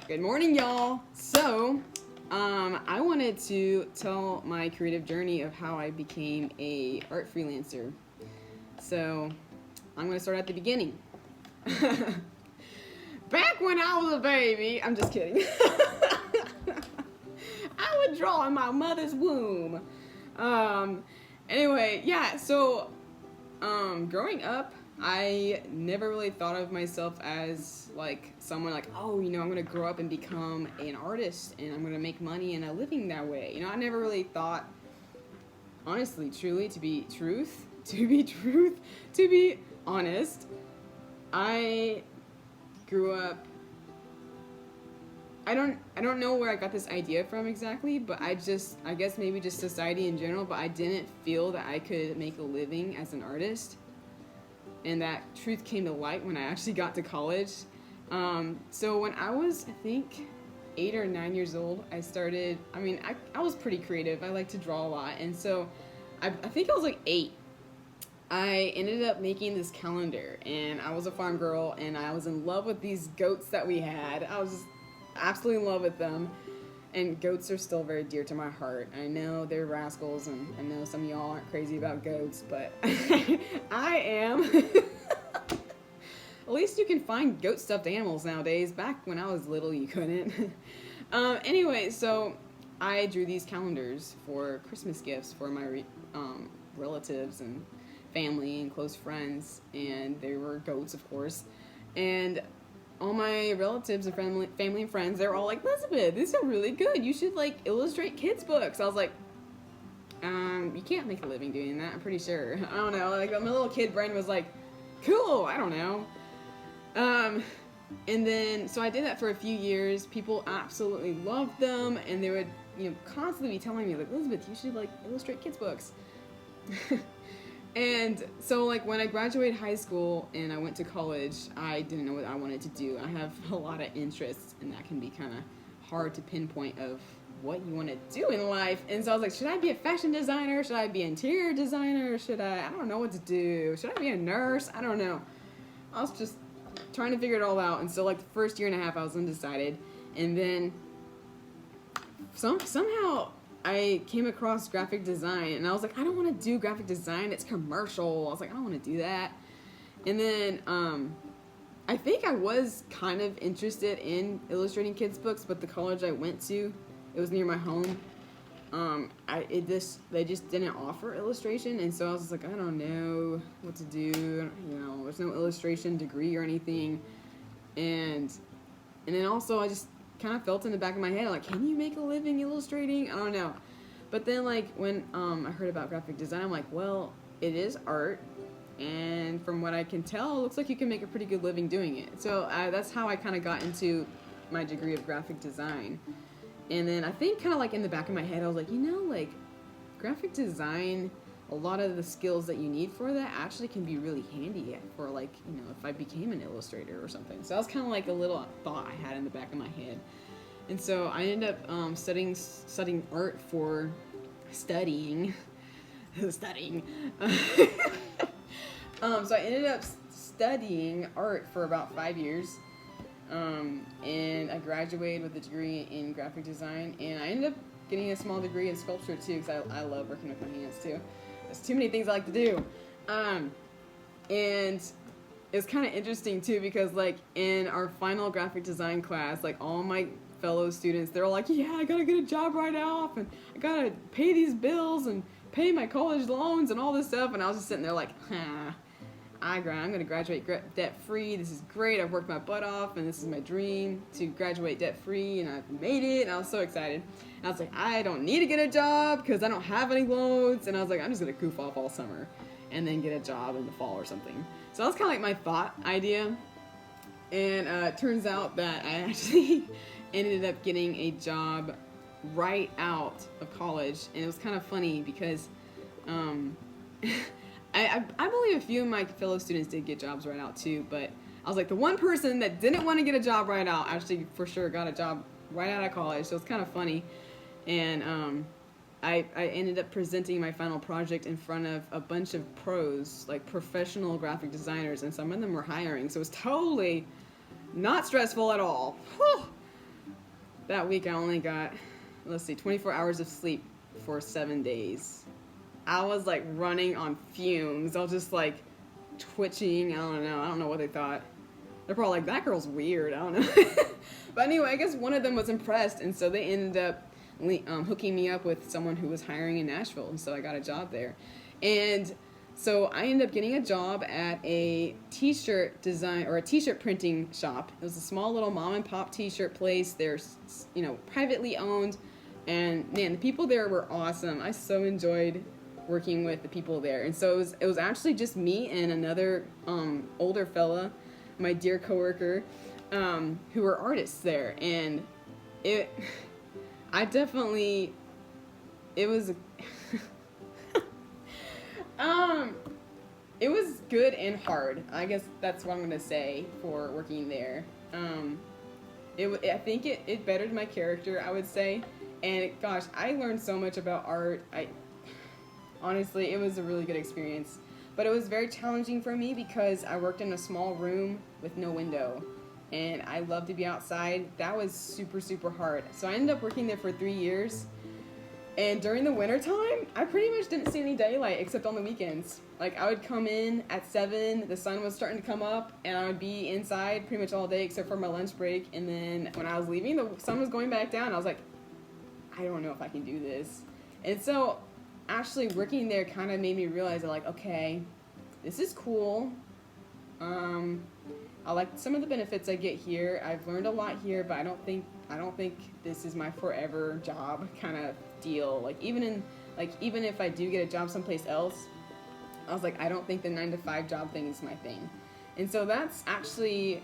Good morning, y'all. So, I wanted to tell my creative journey of how I became a art freelancer. So, I'm going to start at the beginning. Back when I was a baby, I'm just kidding. I would draw in my mother's womb. Anyway, yeah, so growing up, I never really thought of myself as like someone like, oh, I'm gonna grow up and become an artist and I'm gonna make money and a living that way. I never really thought, honestly, truly, to be honest, I grew up. I don't know where I got this idea from exactly, but I guess maybe just society in general, but I didn't feel that I could make a living as an artist. And that truth came to light when I actually got to college. So when I was, I think, 8 or 9 years old, I started, I was pretty creative. I like to draw a lot. And so I think I was like 8. I ended up making this calendar, and I was a farm girl, and I was in love with these goats that we had. I was just absolutely in love with them. And goats are still very dear to my heart. I know they're rascals, and I know some of y'all aren't crazy about goats, but I am. At least you can find goat stuffed animals nowadays. Back when I was little, you couldn't. Anyway, so I drew these calendars for Christmas gifts for my relatives and family and close friends, and they were goats, of course. And all my relatives and family and friends, they were all like, Elizabeth, these are really good. You should like illustrate kids' books. I was like, you can't make a living doing that, I'm pretty sure. I don't know. Like my little kid brain was like, cool, I don't know. And then, so I did that for a few years. People absolutely loved them, and they would, constantly be telling me like, Elizabeth, you should like illustrate kids' books. And so, like, when I graduated high school and I went to college, I didn't know what I wanted to do. I have a lot of interests, and that can be kind of hard to pinpoint of what you want to do in life. And so I was like, should I be a fashion designer? Should I be an interior designer? I don't know what to do. Should I be a nurse? I don't know. I was just trying to figure it all out. And so, like, the first year and a half, I was undecided. And then somehow I came across graphic design, and I was like, I don't want to do graphic design. It's commercial. I was like, I don't want to do that. And then I think I was kind of interested in illustrating kids' books, but the college I went to, it was near my home. They just didn't offer illustration, and so I was just like, I don't know what to do. There's no illustration degree or anything, and then also I just kind of felt in the back of my head, like, can you make a living illustrating? I don't know. But then, like, when I heard about graphic design, I'm like, well, it is art, and from what I can tell, it looks like you can make a pretty good living doing it. So that's how I kind of got into my degree of graphic design. And then I think kind of like in the back of my head, I was like, like, graphic design, a lot of the skills that you need for that actually can be really handy for, like, if I became an illustrator or something. So that was kind of like a little thought I had in the back of my head. And so I ended up studying art for studying. So I ended up studying art for about 5 years. And I graduated with a degree in graphic design, and I ended up getting a small degree in sculpture too, because I love working with my hands too. There's too many things I like to do. And it's kind of interesting too, because like in our final graphic design class, like all my fellow students, they're all like, yeah, I gotta get a job right off, and I gotta pay these bills and pay my college loans and all this stuff. And I was just sitting there like, I'm gonna graduate debt-free. This is great. I've worked my butt off, and this is my dream to graduate debt-free, and I've made it, and I was so excited. And I was like, I don't need to get a job because I don't have any loans, and I was like, I'm just gonna goof off all summer and then get a job in the fall or something. So that was kind of like my thought idea, and it turns out that I actually ended up getting a job right out of college, and it was kind of funny because I believe a few of my fellow students did get jobs right out too, but I was like the one person that didn't want to get a job right out actually for sure got a job right out of college, so it's kind of funny. And I ended up presenting my final project in front of a bunch of pros, like professional graphic designers, and some of them were hiring, so it was totally not stressful at all. Whew. that week I only got, let's see, 24 hours of sleep for 7 days. I was like running on fumes. I was just like twitching. I don't know what they thought. They're probably like, that girl's weird. I don't know. But anyway, I guess one of them was impressed, and so they ended up hooking me up with someone who was hiring in Nashville, and so I got a job there. And so I ended up getting a job at a t-shirt design or a t-shirt printing shop. It was a small little mom and pop t-shirt place. They're, privately owned, and man, the people there were awesome. I so enjoyed working with the people there. And so it was actually just me and another older fella, my dear coworker, who were artists there. And it was it was good and hard. I guess that's what I'm gonna say for working there. I think it bettered my character, I would say. And gosh, I learned so much about art. Honestly, it was a really good experience. But it was very challenging for me because I worked in a small room with no window. And I love to be outside. That was super, super hard. So I ended up working there for 3 years. And during the winter time, I pretty much didn't see any daylight except on the weekends. Like, I would come in at 7, the sun was starting to come up, and I would be inside pretty much all day except for my lunch break. And then when I was leaving, the sun was going back down. I was like, I don't know if I can do this. And so actually working there kind of made me realize that, like, okay, this is cool. I like some of the benefits I get here. I've learned a lot here, but I don't think this is my forever job kind of deal. Like even if I do get a job someplace else, I was like, I don't think the 9-to-5 job thing is my thing. And so that's actually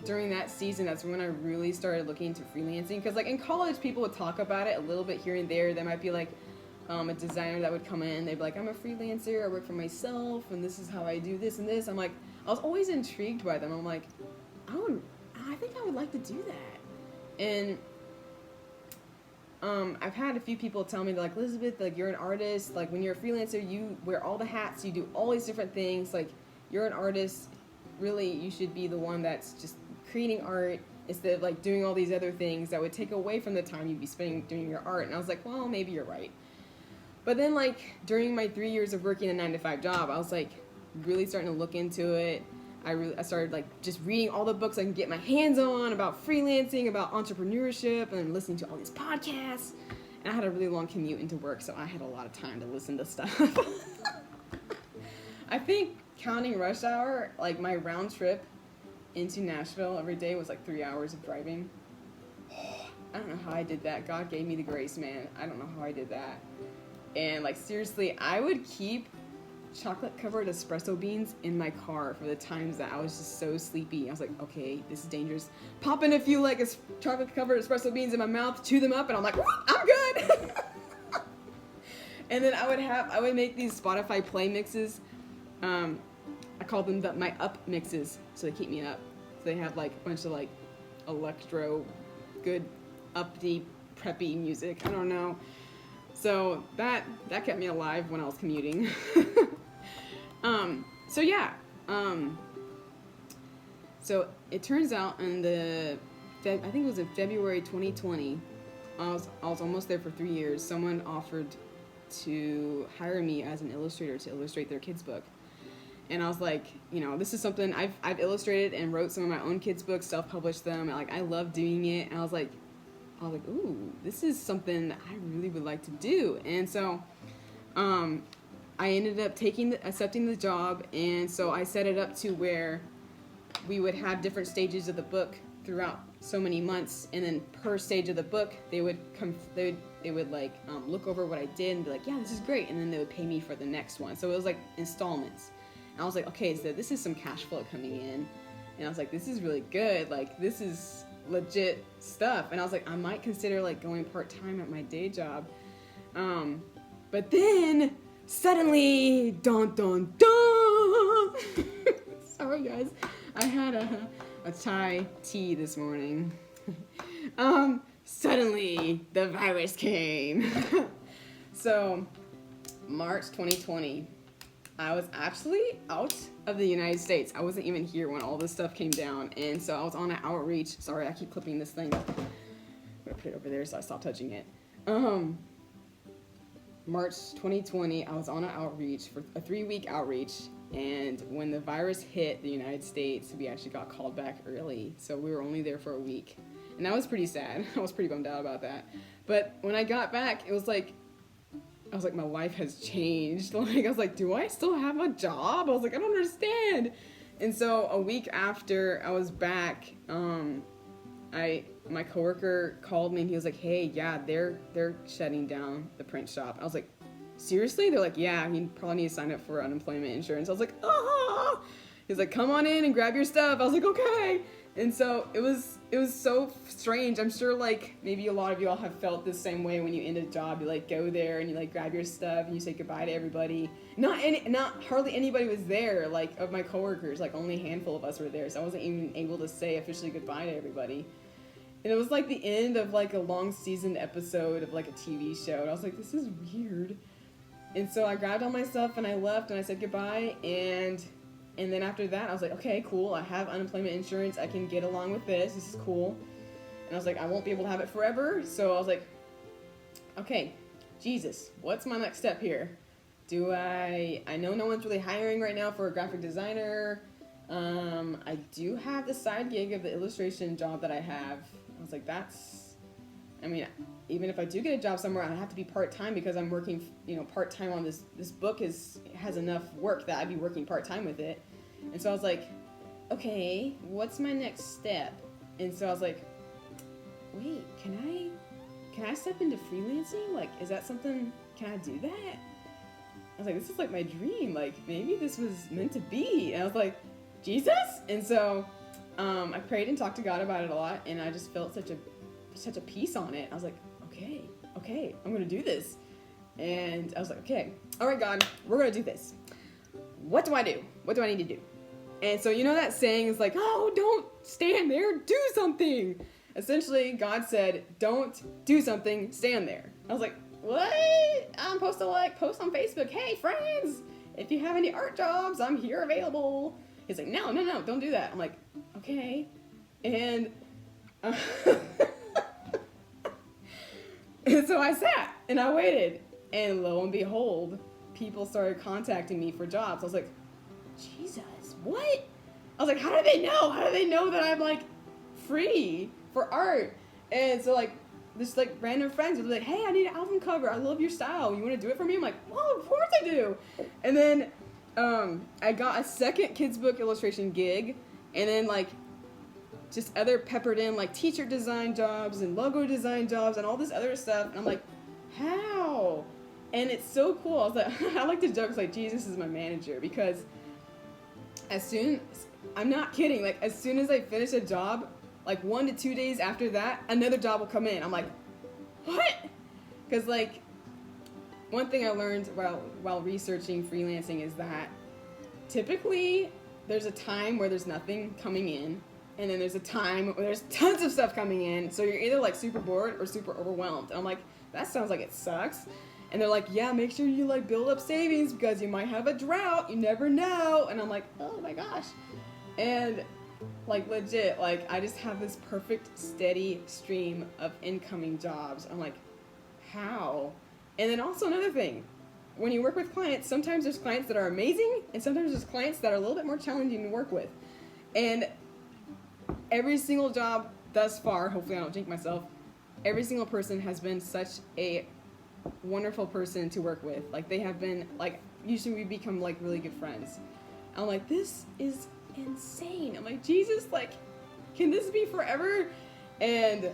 during that season, that's when I really started looking into freelancing. Because like in college, people would talk about it a little bit here and there. There might be like a designer that would come in. They'd be like, I'm a freelancer. I work for myself, and this is how I do this and this. I'm like, I was always intrigued by them. I'm like, I think I would like to do that. And I've had a few people tell me, like, Elizabeth, like, you're an artist. Like, when you're a freelancer, you wear all the hats. You do all these different things. Like, you're an artist. Really, you should be the one that's just creating art instead of, like, doing all these other things that would take away from the time you'd be spending doing your art. And I was like, well, maybe you're right. But then, like, during my 3 years of working a 9-to-5 job, I was, like, really starting to look into it. I started, like, just reading all the books I can get my hands on about freelancing, about entrepreneurship, and listening to all these podcasts. And I had a really long commute into work, so I had a lot of time to listen to stuff. I think counting rush hour, like, my round trip into Nashville every day was, like, 3 hours of driving. I don't know how I did that. God gave me the grace, man. I don't know how I did that. And, like, seriously, I would keep chocolate-covered espresso beans in my car for the times that I was just so sleepy. I was like, okay, this is dangerous. Pop in a few, like, chocolate-covered espresso beans in my mouth, chew them up, and I'm like, I'm good! And then I would make these Spotify play mixes. I call them my up mixes, so they keep me up. So they have, like, a bunch of, like, electro, good, upbeat, preppy music. I don't know. So that kept me alive when I was commuting. So yeah. So it turns out I think it was in February 2020, I was almost there for 3 years. Someone offered to hire me as an illustrator to illustrate their kids' book. And I was like, this is something I've illustrated and wrote some of my own kids' books, self-published them. Like, I love doing it. And I was like, ooh, this is something that I really would like to do. And so I ended up accepting the job. And so I set it up to where we would have different stages of the book throughout so many months. And then per stage of the book, they would look over what I did and be like, yeah, this is great. And then they would pay me for the next one. So it was like installments. And I was like, okay, so this is some cash flow coming in. And I was like, this is really good. Like, this is legit stuff. And I was like, I might consider, like, going part-time at my day job. But then suddenly, dun dun dun. Sorry guys, I had a chai tea this morning. Suddenly the virus came. So March 2020, I was actually out of the United States. I wasn't even here when all this stuff came down. And so I was on an outreach. Sorry, I keep clipping this thing. put it over there, so I stopped touching it. March 2020, I was on an outreach for a 3-week outreach, and when the virus hit the United States, we actually got called back early, so we were only there for a week, and that was pretty sad. I was pretty bummed out about that. But when I got back, I was like, my life has changed. Like, I was like, do I still have a job? I was like, I don't understand. And so a week after I was back, my coworker called me and he was like, hey, yeah, they're shutting down the print shop. I was like, seriously? They're like, yeah, you probably need to sign up for unemployment insurance. I was like, ah. He's like, come on in and grab your stuff. I was like, okay. And so it was so strange. I'm sure like maybe a lot of y'all have felt the same way when you end a job. You like go there and you like grab your stuff and you say goodbye to everybody. Not hardly anybody was there, like of my coworkers, like only a handful of us were there. So I wasn't even able to say officially goodbye to everybody. And it was like the end of like a long seasoned episode of like a TV show. And I was like, this is weird. And so I grabbed all my stuff and I left and I said goodbye. And then after that, I was like, okay, cool. I have unemployment insurance. I can get along with this. This is cool. And I was like, I won't be able to have it forever. So I was like, okay, Jesus, what's my next step here? I know no one's really hiring right now for a graphic designer. I do have the side gig of the illustration job that I have. I was like, even if I do get a job somewhere, I have to be part-time because I'm working, part-time on this book has enough work that I'd be working part-time with it. And so I was like, okay, what's my next step? And so I was like, wait, can I step into freelancing? Like, is that something, can I do that? I was like, this is like my dream. Like, maybe this was meant to be. And I was like, Jesus? And so I prayed and talked to God about it a lot, and I just felt such a peace on it. I was like, okay, I'm gonna do this. And I was like, okay, all right, God, we're gonna do this. What do I do? What do I need to do? And so that saying is like, oh, don't stand there, do something. Essentially, God said, don't do something, stand there. I was like, what? I'm supposed to post on Facebook, hey friends, if you have any art jobs, I'm here available. He's like, no, don't do that. I'm like, okay. And and so I sat and I waited, and lo and behold, people started contacting me for jobs. I was like, Jesus, what? I was like, how do they know? How do they know that I'm like free for art? And so this random friends would be like, hey, I need an album cover. I love your style. You want to do it for me? I'm like, well, of course I do. And then I got a second kids book illustration gig, and then just other peppered in teacher design jobs and logo design jobs and all this other stuff. And I'm like, how? And it's so cool. I was like, I like to joke Jesus is my manager, because I'm not kidding, as soon as I finish a job, 1 to 2 days after that, another job will come in. I'm like, what? Because one thing I learned while researching freelancing is that typically there's a time where there's nothing coming in, and then there's a time where there's tons of stuff coming in, so you're either super bored or super overwhelmed. And I'm like, that sounds like it sucks. And they're like, yeah, make sure you build up savings because you might have a drought, you never know. And I'm like, oh my gosh. And legit, I just have this perfect steady stream of incoming jobs. I'm like, how? And then also another thing, when you work with clients, sometimes there's clients that are amazing, and sometimes there's clients that are a little bit more challenging to work with. And every single job thus far, hopefully I don't jinx myself, every single person has been such a wonderful person to work with. They have been, usually we become really good friends. I'm like, this is insane. I'm like, Jesus, can this be forever? And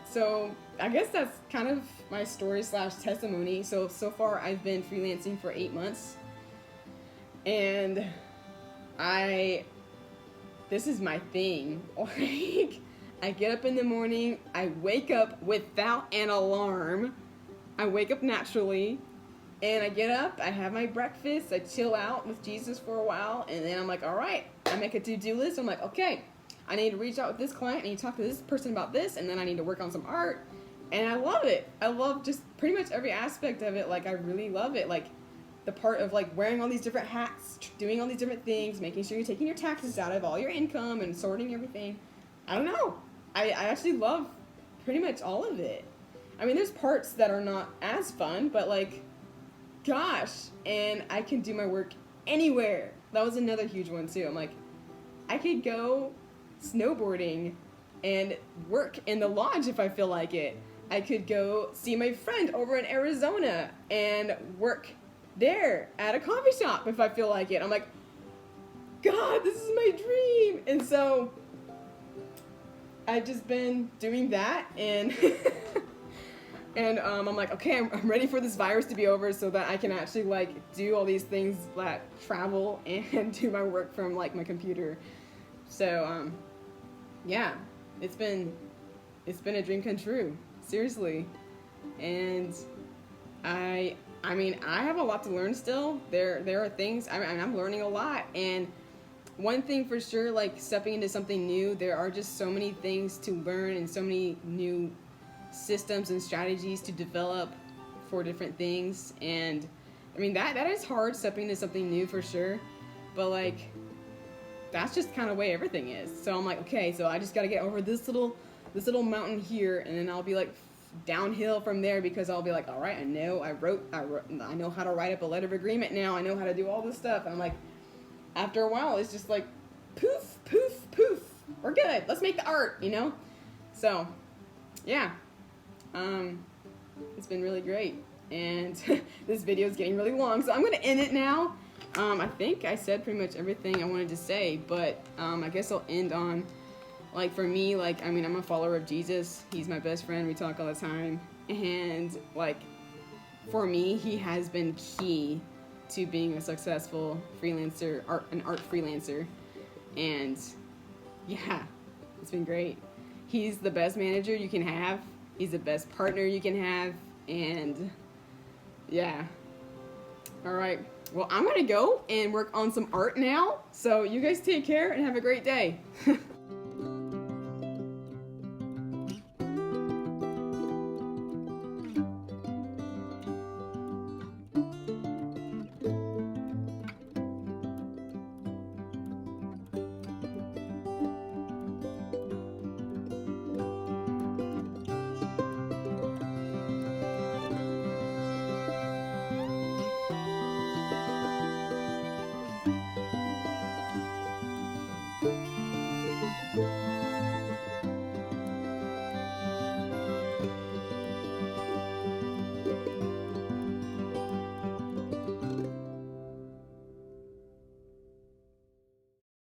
so I guess that's kind of my story / testimony. So far I've been freelancing for 8 months, and this is my thing. I get up in the morning, I wake up without an alarm. I wake up naturally, and I get up, I have my breakfast, I chill out with Jesus for a while, and then I'm like, all right, I make a to-do list. I'm like, okay, I need to reach out with this client, I need to talk to this person about this, and then I need to work on some art. And I love it. I love just pretty much every aspect of it. I really love it. The part of wearing all these different hats, doing all these different things, making sure you're taking your taxes out of all your income and sorting everything. I don't know. I actually love pretty much all of it. I mean, there's parts that are not as fun, but like, gosh, and I can do my work anywhere. That was another huge one too. I'm like, I could go snowboarding and work in the lodge if I feel like it. I could go see my friend over in Arizona and work there at a coffee shop if I feel like it. I'm like, God, this is my dream. And so I've just been doing that, and and I'm like, okay, I'm ready for this virus to be over so that I can actually like do all these things, like travel and do my work from like my computer. So yeah, it's been a dream come true, seriously. And I mean, I have a lot to learn still. There are things, I'm learning a lot, and one thing for sure, like stepping into something new, there are just so many things to learn and so many new systems and strategies to develop for different things. And I mean, that is hard, stepping into something new for sure, but like that's just kind of the way everything is. So I'm like, okay, so I just got to get over this little mountain here, and then I'll be like downhill from there, because I'll be like, all right, I know how to write up a letter of agreement now. I know how to do all this stuff. And I'm like, after a while, it's just like poof, poof, poof. We're good. Let's make the art, you know? So, yeah. It's been really great. And this video is getting really long, so I'm going to end it now. I think I said pretty much everything I wanted to say, but I guess I'll end on, like, for me, like, I mean, I'm a follower of Jesus. He's my best friend. We talk all the time. And, like, for me, he has been key to being a successful freelancer, an art freelancer. And yeah, it's been great. He's the best manager you can have. He's the best partner you can have. And yeah. All right. Well, I'm going to go and work on some art now. So you guys take care and have a great day.